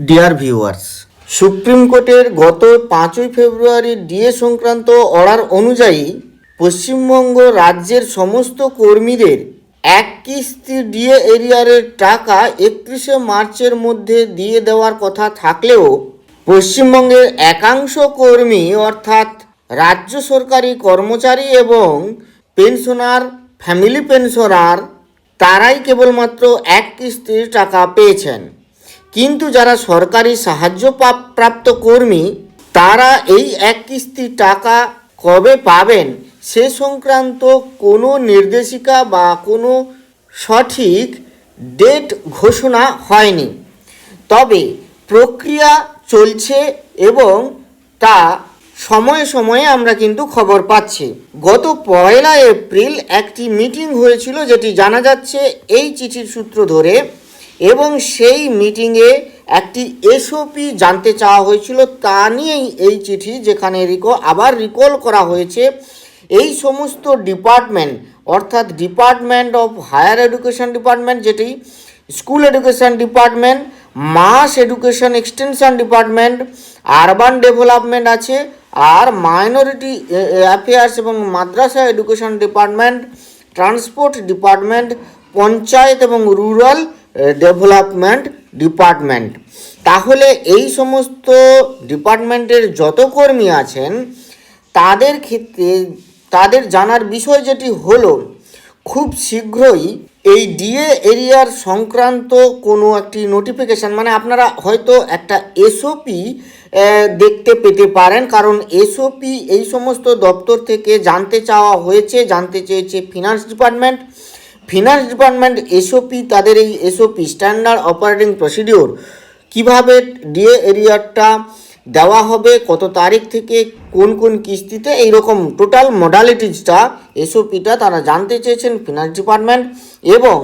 Dear viewers, supreme কোর্টের গত 5ই ফেব্রুয়ারি DA সংক্রান্ত অর্ডার অনুযায়ী পশ্চিমবঙ্গ রাজ্যের সমস্ত কর্মীদের এক কিস্তি ডিএ এরিয়ারের টাকা 31শে মার্চের মধ্যে দিয়ে দেওয়ার কথা থাকলেও পশ্চিমবঙ্গের একাংশ কর্মী অর্থাৎ রাজ্য সরকারি কর্মচারী এবং পেনশনার, ফ্যামিলি পেনশনার তারাই কেবলমাত্র এক কিস্তির টাকা পেয়েছেন। কিন্তু যারা সরকারি সাহায্য প্রাপ্ত কর্মী তারা এই এক কিস্তি টাকা কবে পাবেন সে সংক্রান্ত কোনো নির্দেশিকা বা কোনো সঠিক ডেট ঘোষণা হয়নি। তবে প্রক্রিয়া চলছে এবং তা সময়ে সময়ে আমরা কিন্তু খবর পাচ্ছি। গত 1 এপ্রিল একটি মিটিং হয়েছিল, যেটি জানা যাচ্ছে এই চিঠির সূত্র ধরে, এবং সেই মিটিংয়ে একটি এসওপি জানতে চাওয়া হয়েছিল। তা নিয়েই এই চিঠি, যেখানে আবার রিকল করা হয়েছে এই সমস্ত ডিপার্টমেন্ট, অর্থাৎ department of higher education department, যেটি school education department, mass education extension department, urban development আছে, আর মাইনরিটি অ্যাফেয়ার্স এবং madrasah education department, transport department, panchayat এবং রুরাল ডেভেলপমেন্ট ডিপার্টমেন্ট। তাহলে এই সমস্ত ডিপার্টমেন্টের যত কর্মী আছেন তাদের ক্ষেত্রে তাদের জানার বিষয় যেটি হলো, খুব শীঘ্রই এই ডিএ এরিয়ার সংক্রান্ত কোনো একটি নোটিফিকেশান, মানে আপনারা হয়তো একটা এসওপি দেখতে পেতে পারেন, কারণ এসওপি এই সমস্ত দপ্তর থেকে জানতে চেয়েছে ফিনান্স ডিপার্টমেন্ট এসওপি, তাদের এই এসওপি স্ট্যান্ডার্ড অপারেটিং প্রসিডিওর, কিভাবে ডিএ এরিয়ারটা দেওয়া হবে, কত তারিখ থেকে কোন কোন কিস্তিতে, এইরকম টোটাল মডালিটিসটা এসওপিটা তারা জানতে চেয়েছেন ফিনান্স ডিপার্টমেন্ট। এবং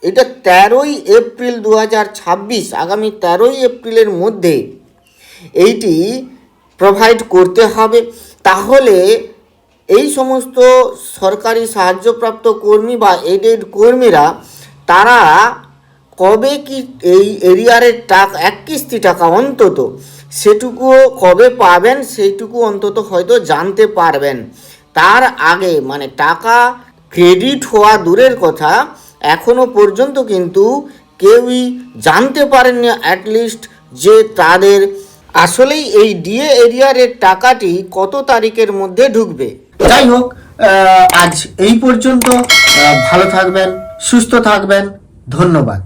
এটা 13ই এপ্রিল 2026, আগামী 13ই এপ্রিলের মধ্যে এইটি প্রোভাইড করতে হবে। তাহলে এই সমস্ত সরকারি সাহায্যপ্রাপ্ত কর্মী বা এডেড কর্মীরা তারা কবে কি এই এরিয়ারের টাকা, এক কিস্তি টাকা অন্তত সেটুকুও কবে পাবেন সেইটুকু অন্তত হয়তো জানতে পারবেন। তার আগে মানে টাকা ক্রেডিট হওয়া দূরের কথা, এখনও পর্যন্ত কিন্তু কেউই জানতে পারেননি অ্যাটলিস্ট যে তাদের আসলেই এই ডিএ এরিয়ারের টাকাটি কত তারিখের মধ্যে ঢুকবে। যাই হোক, আজ এই পর্যন্ত। ভালো থাকবেন, সুস্থ থাকবেন, ধন্যবাদ।